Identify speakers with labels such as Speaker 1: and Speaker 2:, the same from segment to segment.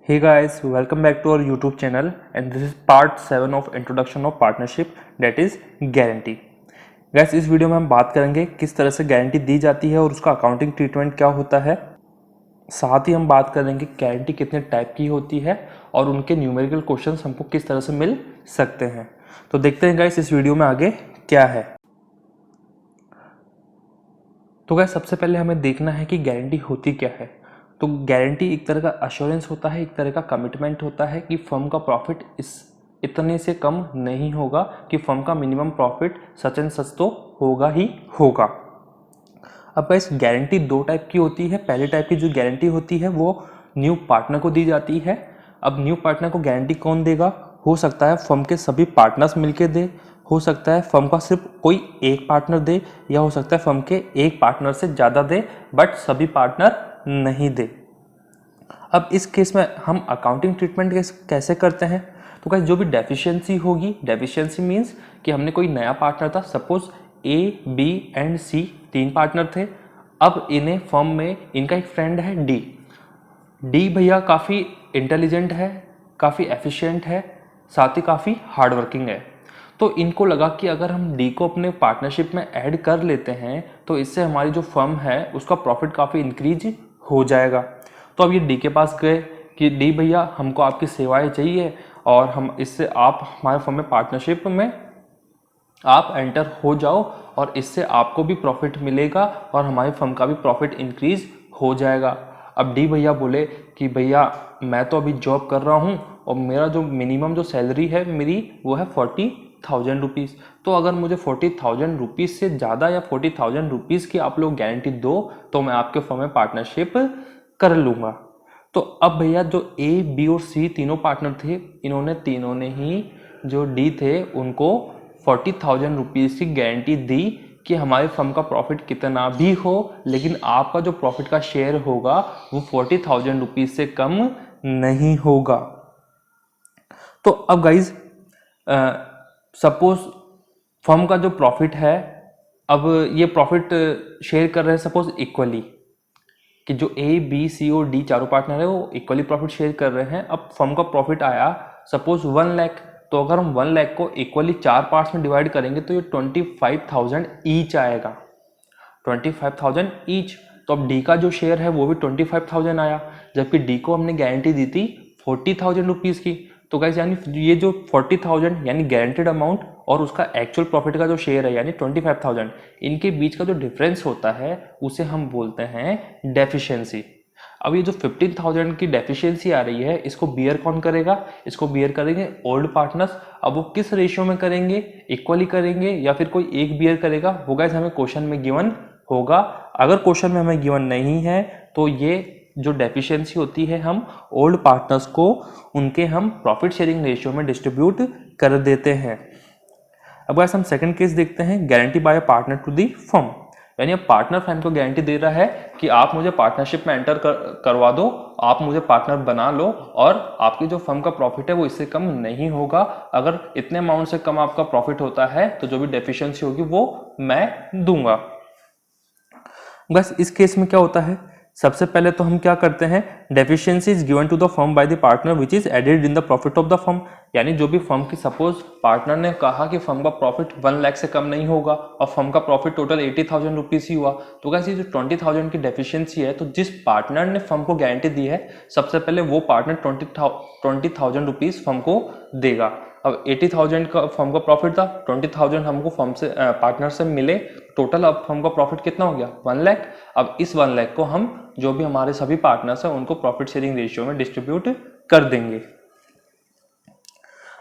Speaker 1: Hey guys, welcome back to our YouTube channel and this is part 7 of introduction of partnership that is guarantee. Guys, इस video में हम बात करेंगे किस तरह से गारंटी दी जाती है और उसका अकाउंटिंग ट्रीटमेंट क्या होता है। साथ ही हम बात करेंगे गारंटी कितने टाइप की होती है और उनके न्यूमेरिकल क्वेश्चंस हमको किस तरह से मिल सकते हैं। तो देखते हैं गाइस इस वीडियो में आगे क्या है। तो गाइस सबसे पहले हमें देखना है कि गारंटी होती क्या है। तो गारंटी एक तरह का अश्योरेंस होता है, एक तरह का कमिटमेंट होता है कि फर्म का प्रॉफिट इतने से कम नहीं होगा, कि फर्म का minimum profit such and such तो होगा ही होगा। अब गाइस गारंटी दो टाइप की होती है। पहले टाइप की जो गारंटी होती है वो न्यू पार्टनर को दी जाती है। अब न्यू पार्टनर को गारंटी कौन देगा? हो सकता है फर्म के सभी पार्टनर्स मिलके दे, हो सकता है फर्म का सिर्फ कोई एक पार्टनर दे, या हो सकता है फर्म के एक पार्टनर से ज़्यादा दे बट सभी पार्टनर नहीं दे। अब इस केस में हम अकाउंटिंग ट्रीटमेंट कैसे करते हैं? तो गाइस जो भी डेफिशिएंसी होगी, डेफिशिएंसी मीन्स कि हमने कोई नया पार्टनर था, सपोज ए बी एंड सी तीन पार्टनर थे। अब इन्हें फर्म में इनका एक फ्रेंड है डी। डी भैया काफ़ी इंटेलिजेंट है, काफ़ी एफिशिएंट है, साथ ही काफ़ी हार्ड वर्किंग है। तो इनको लगा कि अगर हम डी को अपने पार्टनरशिप में ऐड कर लेते हैं तो इससे हमारी जो फर्म है उसका प्रॉफिट काफ़ी इंक्रीज हो जाएगा। तो अब ये डी के पास गए कि डी भैया हमको आपकी सेवाएं चाहिए और हम इससे आप हमारे फर्म में पार्टनरशिप में आप एंटर हो जाओ और इससे आपको भी प्रॉफिट मिलेगा और हमारी फर्म का भी प्रॉफिट इंक्रीज हो जाएगा। अब डी भैया बोले कि भैया मैं तो अभी जॉब कर रहा हूँ और मेरा जो मिनिमम जो सैलरी है मेरी वो है 40,000 रुपीज़। तो अगर मुझे 40,000 रुपीज़ से ज़्यादा या 40,000 रुपीज़ की आप लोग गारंटी दो तो मैं आपके फर्म में पार्टनरशिप कर लूँगा। तो अब भैया जो ए बी और सी तीनों पार्टनर थे, इन्होंने तीनों ने ही जो डी थे उनको 40,000 रुपीज़ की गारंटी दी कि हमारी फर्म का प्रॉफिट कितना भी हो लेकिन आपका जो प्रॉफिट का शेयर होगा वो 40,000 रुपीज़ से कम नहीं होगा। तो अब गाइज सपोज फर्म का जो प्रॉफिट है, अब ये प्रॉफिट शेयर कर रहे हैं सपोज इक्वली, कि जो ए बी सी और डी चारों पार्टनर है वो इक्वली प्रॉफिट शेयर कर रहे हैं। अब फर्म का प्रॉफिट आया सपोज 1 लाख, तो अगर हम 1 लाख को इक्वली 4 पार्ट्स में डिवाइड करेंगे तो ये 25,000 ईच आएगा, 25,000 ईच। तो अब डी का जो शेयर है वो भी 25,000 आया, जबकि डी को हमने गारंटी दी थी 40,000 रुपीज़ की। तो गाइस यानी ये जो 40,000 यानी गारंटेड अमाउंट और उसका एक्चुअल प्रॉफिट का जो शेयर है यानी 25,000, इनके बीच का जो डिफरेंस होता है उसे हम बोलते हैं डेफिशिएंसी। अब ये जो 15,000 की डेफिशिएंसी आ रही है इसको बियर कौन करेगा? इसको बियर करेंगे ओल्ड पार्टनर्स। अब वो किस रेशियो में करेंगे? इक्वली करेंगे या फिर कोई एक बियर करेगा? वो गाइस हमें क्वेश्चन में गिवन होगा। अगर क्वेश्चन में हमें गिवन नहीं है तो ये जो डेफिशिएंसी होती है हम ओल्ड पार्टनर्स को उनके हम प्रॉफिट शेयरिंग रेशियो में डिस्ट्रीब्यूट कर देते हैं। अब गाइस हम सेकंड केस देखते हैं, guarantee by a partner to the firm. यानी अब पार्टनर फर्म को गारंटी दे रहा है कि आप मुझे पार्टनरशिप में एंटर करवा दो, आप मुझे पार्टनर बना लो और आपकी जो फर्म का प्रॉफिट है वो इससे कम नहीं होगा। अगर इतने अमाउंट से कम आपका प्रॉफिट होता है तो जो भी डेफिशिएंसी होगी वो मैं दूंगा। बस इस केस में क्या होता है, सबसे पहले तो हम क्या करते हैं, deficiency is given to the firm by the partner which is added in the profit of the firm. यानी जो भी फर्म की सपोज पार्टनर ने कहा कि फर्म का प्रॉफिट 1 लाख से कम नहीं होगा और फर्म का प्रॉफिट टोटल 80,000 रुपीज़ ही हुआ, तो कैसे जो 20,000 की डेफिशिएंसी है, तो जिस पार्टनर ने फर्म को गारंटी दी है सबसे पहले वो पार्टनर 20,000 रुपीज़ फर्म को देगा। अब 80,000 का फर्म का प्रॉफिट था, 20,000 हमको फर्म से पार्टनर से मिले, टोटल अब फर्म का प्रॉफिट कितना हो गया? 1 लाख। अब इस 1 लाख को हम जो भी हमारे सभी पार्टनर्स हैं उनको प्रॉफिट शेयरिंग रेशियो में डिस्ट्रीब्यूट कर देंगे।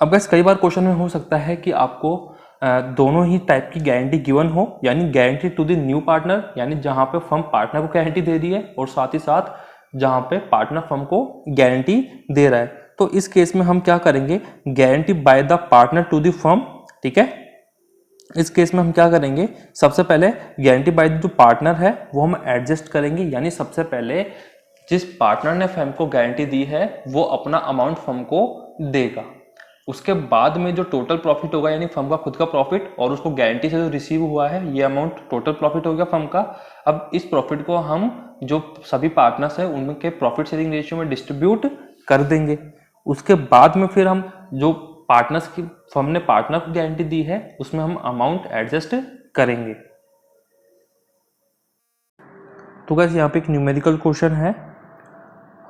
Speaker 1: अब बस कई बार क्वेश्चन में हो सकता है कि आपको दोनों ही टाइप की गारंटी गिवन हो, यानी guarantee to the new partner, यानी जहां पे फर्म पार्टनर को गारंटी दे रही है और साथ ही साथ जहां पे पार्टनर फर्म को गारंटी दे रहा है। तो इस केस में हम क्या करेंगे, guarantee by the partner to the firm. ठीक है, इस केस में हम क्या करेंगे, सबसे पहले गारंटी बाय जो पार्टनर है वो हम एडजस्ट करेंगे, यानी सबसे पहले जिस पार्टनर ने फर्म को गारंटी दी है वो अपना अमाउंट फर्म को देगा। उसके बाद में जो टोटल प्रॉफिट होगा यानी फर्म का खुद का प्रॉफिट और उसको गारंटी से जो रिसीव हुआ है ये अमाउंट टोटल प्रॉफिट हो गया फर्म का। अब इस प्रॉफिट को हम जो सभी पार्टनर्स हैं उनके प्रॉफिट शेयरिंग रेशियो में डिस्ट्रीब्यूट कर देंगे। उसके बाद में फिर हम जो पार्टनर्स की फर्म ने पार्टनर को गारंटी दी है उसमें हम अमाउंट एडजस्ट करेंगे। तो गाइस यहाँ पे एक न्यूमेरिकल क्वेश्चन है।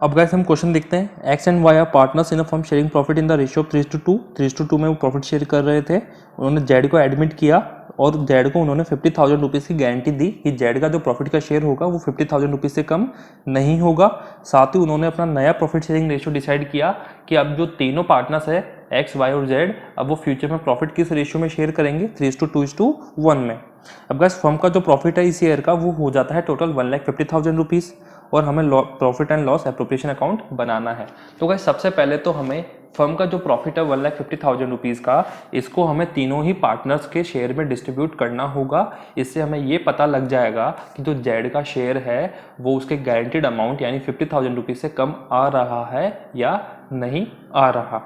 Speaker 1: अब गाइस हम क्वेश्चन देखते हैं। X and Y are partners in a firm sharing profit in the ratio of 3:2। 3:2 में वो प्रॉफिट शेयर कर रहे थे। उन्होंने जेड को एडमिट किया और जेड को उन्होंने 50,000 रुपीज़ की गारंटी दी कि जेड का जो प्रॉफिट का शेयर होगा वो 50,000 रुपीज़ से कम नहीं होगा। साथ ही उन्होंने अपना नया प्रॉफिट शेयरिंग रेशियो डिसाइड किया कि अब जो तीनों पार्टनर्स है एक्स वाई और जेड, अब वो फ्यूचर में प्रॉफिट किस रेशियो में शेयर करेंगे, 3:2:1 में। अब गाइस फर्म का जो प्रॉफिट है इस ईयर का वो हो जाता है टोटल 1,50,000 रुपीज़ और हमें profit and loss appropriation account बनाना है। तो गाइस सबसे पहले तो हमें फर्म का जो प्रॉफिट है 1,50,000 रुपीज़ का, इसको हमें तीनों ही पार्टनर्स के शेयर में डिस्ट्रीब्यूट करना होगा। इससे हमें ये पता लग जाएगा कि जो जेड का शेयर है वो उसके गारंटीड अमाउंट यानी 50,000 रुपीज़ से कम आ रहा है या नहीं आ रहा।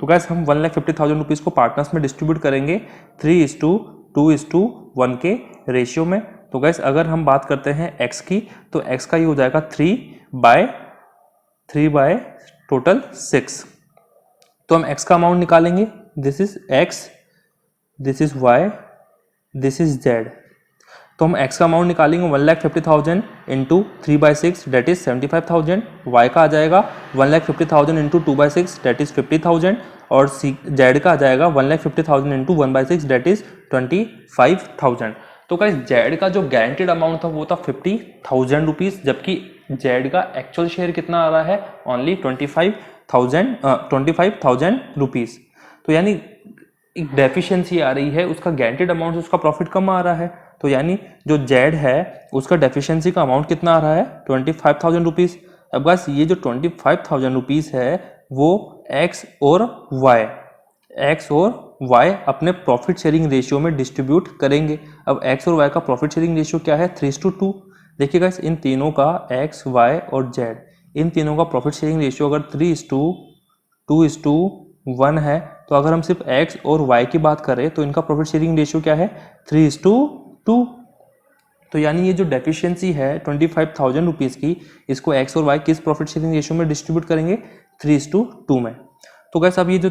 Speaker 1: तो गाइस हम 1,50,000 रुपीज़ को पार्टनर्स में डिस्ट्रीब्यूट करेंगे 3:2:1 के रेशियो में। तो गाइस अगर हम बात करते हैं x की, तो x का ये हो जाएगा 3/3 टोटल 6। तो हम x का अमाउंट निकालेंगे। This is x, this is y, this is z। तो हम x का अमाउंट निकालेंगे 1,50,000 इंटू 3/6 डेट इज 75,000। y का आ जाएगा 1,50,000 इंटू 2/6 डेट इज 50,000 और z का आ जाएगा 1,50,000 इंटू 1/6 डेट इज 25,000। तो गाइस जेड का जो गारंटीड अमाउंट था वो था 50,000 रुपीज़, जबकि जेड का एक्चुअल शेयर कितना आ रहा है, ओनली 25,000 रुपीज़। तो यानी एक डेफिशिएंसी आ रही है, उसका गारंटीड अमाउंट से उसका प्रॉफिट कम आ रहा है। तो यानी जो जेड है उसका डेफिशिएंसी का अमाउंट कितना आ रहा है, 25,000 रुपीज़। अब गाइस ये जो 25,000 रुपीज़ है वो एक्स और वाई अपने प्रॉफिट शेयरिंग रेशियो में डिस्ट्रीब्यूट करेंगे। अब एक्स और वाई का प्रॉफिट शेयरिंग रेशियो क्या है, 3:2। देखिए गाइस इन तीनों का एक्स वाई और जेड, इन तीनों का प्रॉफिट शेयरिंग रेशियो अगर 3:2:1 है, तो अगर हम सिर्फ एक्स और वाई की बात करें तो इनका प्रॉफिट शेयरिंग रेशियो क्या है, 3:2। तो यानी ये जो डेफिशिएंसी है 25,000 रुपीज़ की, इसको एक्स और वाई किस प्रॉफिट शेयरिंग रेशियो में डिस्ट्रीब्यूट करेंगे, 3:2 में। तो गाइस अब ये जो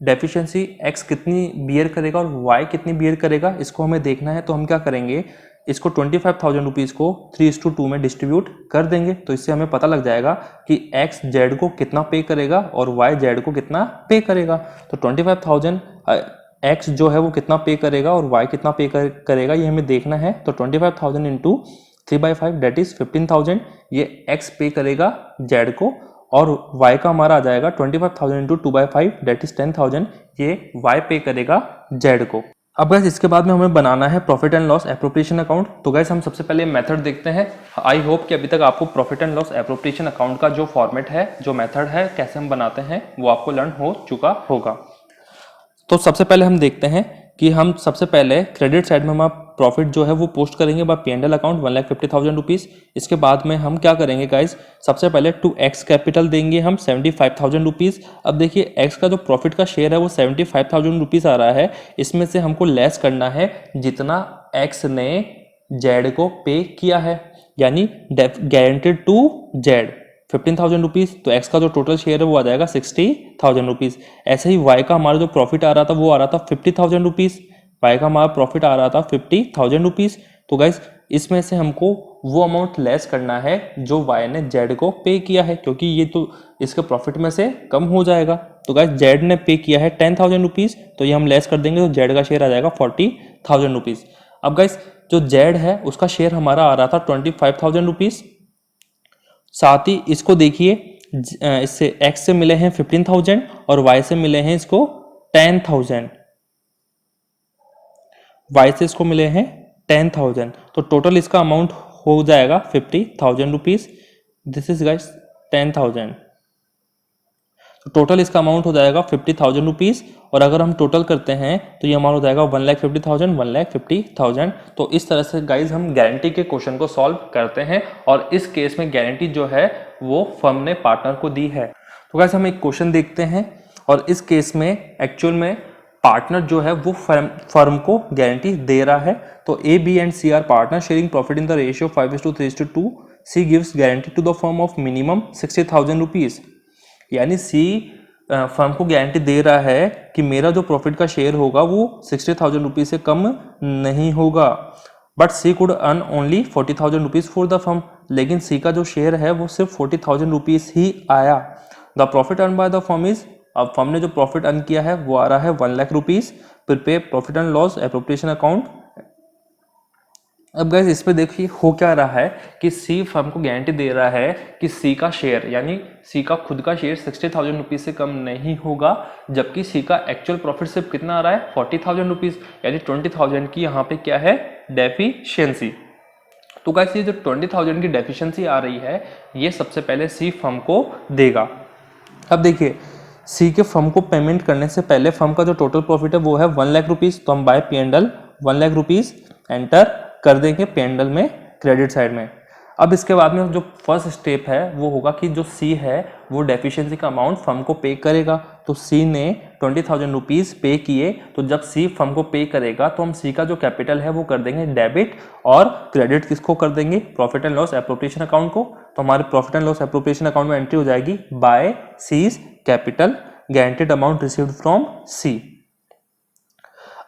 Speaker 1: डेफिशिएंसी x कितनी बियर करेगा और y कितनी बियर करेगा इसको हमें देखना है। तो हम क्या करेंगे, इसको 25,000 रुपीज़ को 3:2 में डिस्ट्रीब्यूट कर देंगे। तो इससे हमें पता लग जाएगा कि x जेड को कितना पे करेगा और y जेड को कितना पे करेगा। तो 25,000 x जो है वो कितना पे करेगा और y कितना पे करेगा ये हमें देखना है। तो 25,000 इंटू 3/5 डेट इज 15,000, ये x पे करेगा जेड को और y का हमारा आ जाएगा 25,000 इंटू 2/5 डेट इज 10,000, ये y पे करेगा z को। अब गैस इसके बाद में हमें बनाना है profit and loss appropriation account. तो गैस हम सबसे पहले मेथड देखते हैं। आई होप कि अभी तक आपको profit and loss appropriation account का जो फॉर्मेट है, जो मेथड है, कैसे हम बनाते हैं वो आपको लर्न हो चुका होगा। तो सबसे पहले हम देखते हैं कि हम सबसे पहले क्रेडिट साइड में हम प्रॉफिट जो है वो पोस्ट करेंगे बाय P&L अकाउंट 1,50,000 रुपीज़। इसके बाद में हम क्या करेंगे गाइस, सबसे पहले टू एक्स कैपिटल देंगे हम 75,000 रुपीज़। अब देखिए एक्स का जो प्रॉफिट का शेयर है वो 75,000 रुपीज़ आ रहा है, इसमें से हमको लेस करना है जितना एक्स ने जेड को पे किया है, यानी गारंटेड टू जेड 15,000 रुपीज़। तो एक्स का जो टोटल शेयर है वो आ जाएगा 60,000 रुपीज़। ऐसे ही वाई का हमारा जो प्रॉफिट आ रहा था वो आ रहा था 50,000 रुपीज़। वाई का हमारा प्रॉफिट आ रहा था 50,000 रुपीज़। तो गाइस इसमें से हमको वो अमाउंट लेस करना है जो वाई ने जेड को पे किया है, क्योंकि ये तो इसके प्रॉफिट में से कम हो जाएगा। तो गाइस जेड ने पे किया है 10,000 रुपीज़, तो ये हम लेस कर देंगे, तो जेड का शेयर आ जाएगा 40,000 रुपीज़। अब गाइस जो जेड है उसका शेयर हमारा आ रहा था 25,000 रुपीज़। साथ ही इसको देखिए, इससे एक्स से मिले हैं 15,000 और वाई से मिले हैं इसको 10,000। वाई से इसको मिले हैं 10,000, तो टोटल इसका अमाउंट हो जाएगा 50,000 रुपीज़। दिस इज गाइस 10,000, तो टोटल इसका अमाउंट हो जाएगा 50,000 रुपीज़। और अगर हम टोटल करते हैं तो ये अमाउंट हो जाएगा 1,50,000। तो इस तरह से गाइज हम गारंटी के क्वेश्चन को सॉल्व करते हैं, और इस केस में गारंटी जो है वो फर्म ने पार्टनर को दी है। तो गाइज हम एक क्वेश्चन देखते हैं, और इस केस में एक्चुअल में पार्टनर जो है वो फर्म को गारंटी दे रहा है। तो A, B and C are partner sharing profit in the ratio 5:3:2। C gives guarantee to the firm of minimum 60,000 rupees. यानी सी फर्म को गारंटी दे रहा है कि मेरा जो प्रॉफिट का शेयर होगा वो 60,000 रुपीज से कम नहीं होगा। But C could earn only 40,000 rupees for the firm, लेकिन सी का जो शेयर है वो सिर्फ 40,000 रुपीज ही आया। The profit earn by the firm is, अब फर्म ने जो प्रॉफिट अर्न किया है वो आ रहा है 1 lakh rupees. Prepare profit and loss appropriation account. अब गाइस इसमें देखिए हो क्या रहा है कि सी फर्म को गारंटी दे रहा है कि सी का शेयर यानी सी का खुद का शेयर 60,000 रुपीज से कम नहीं होगा, जबकि सी का एक्चुअल प्रॉफिट सिर्फ कितना आ रहा है 40,000 रुपीज, यानी 20,000 की यहाँ पे क्या है डेफिशिएंसी। तो गाइस ये जो 20,000 की डेफिशिएंसी आ रही है ये सबसे पहले सी फर्म को देगा। अब देखिए सी के फर्म को पेमेंट करने से पहले फर्म का जो टोटल प्रॉफिट है वो है 1 लाख रुपीज, तो हम bye P&L 1 lakh rupees enter कर देंगे P&L में क्रेडिट साइड में। अब इसके बाद में जो फर्स्ट स्टेप है वो होगा कि जो सी है वो डेफिशिएंसी का अमाउंट फर्म को पे करेगा। तो सी ने 20,000 रुपीज पे किए, तो जब सी फर्म को पे करेगा तो हम सी का जो कैपिटल है वो कर देंगे डेबिट, और क्रेडिट किसको कर देंगे profit and loss appropriation account को। तो हमारे profit and loss appropriation account में एंट्री हो जाएगी by C's capital guaranteed amount received from C.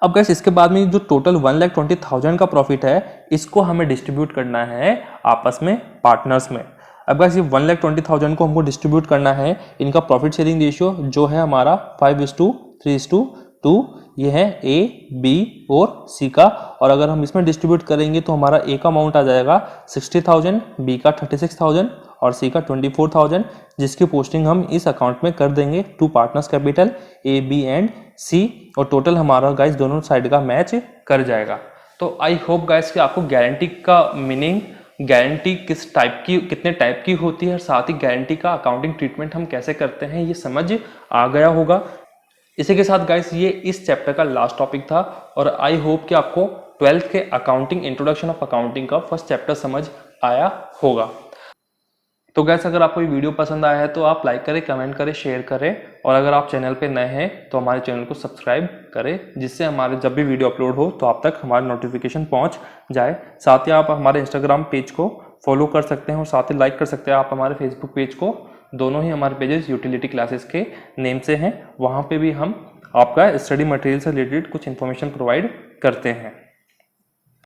Speaker 1: अब गाइस इसके बाद में जो टोटल 1,20,000 का प्रॉफिट है इसको हमें डिस्ट्रीब्यूट करना है आपस में पार्टनर्स में। अब गाइस ये 1,20,000 को हमको डिस्ट्रीब्यूट करना है, इनका प्रॉफिट शेयरिंग रेशियो जो है हमारा 5:3:2, ये है ए बी और सी का। और अगर हम इसमें डिस्ट्रीब्यूट करेंगे तो हमारा ए का अमाउंट आ जाएगा 60,000, बी का 36,000 और सी का 24,000, जिसकी पोस्टिंग हम इस अकाउंट में कर देंगे to partners capital A B and C, और टोटल हमारा गाइस दोनों साइड का मैच कर जाएगा। तो आई होप गाइस कि आपको गारंटी का मीनिंग, गारंटी किस टाइप की, कितने टाइप की होती है और साथ ही गारंटी का अकाउंटिंग ट्रीटमेंट हम कैसे करते हैं ये समझ आ गया होगा। इसी के साथ गाइस ये इस चैप्टर का लास्ट टॉपिक था, और आई होप कि आपको 12th के अकाउंटिंग इंट्रोडक्शन ऑफ अकाउंटिंग का फर्स्ट चैप्टर समझ आया होगा। तो गैस अगर आपको ये वीडियो पसंद आया है तो आप लाइक करें, कमेंट करें, शेयर करें, और अगर आप चैनल पे नए हैं तो हमारे चैनल को सब्सक्राइब करें, जिससे हमारे जब भी वीडियो अपलोड हो तो आप तक हमारा नोटिफिकेशन पहुंच जाए। साथ ही आप हमारे इंस्टाग्राम पेज को फॉलो कर सकते हैं और साथ ही लाइक कर सकते हैं आप हमारे फेसबुक पेज को। दोनों ही हमारे पेजेस यूटिलिटी क्लासेस के नेम से हैं, वहाँ पर भी हम आपका स्टडी मटेरियल से रिलेटेड कुछ इन्फॉर्मेशन प्रोवाइड करते हैं।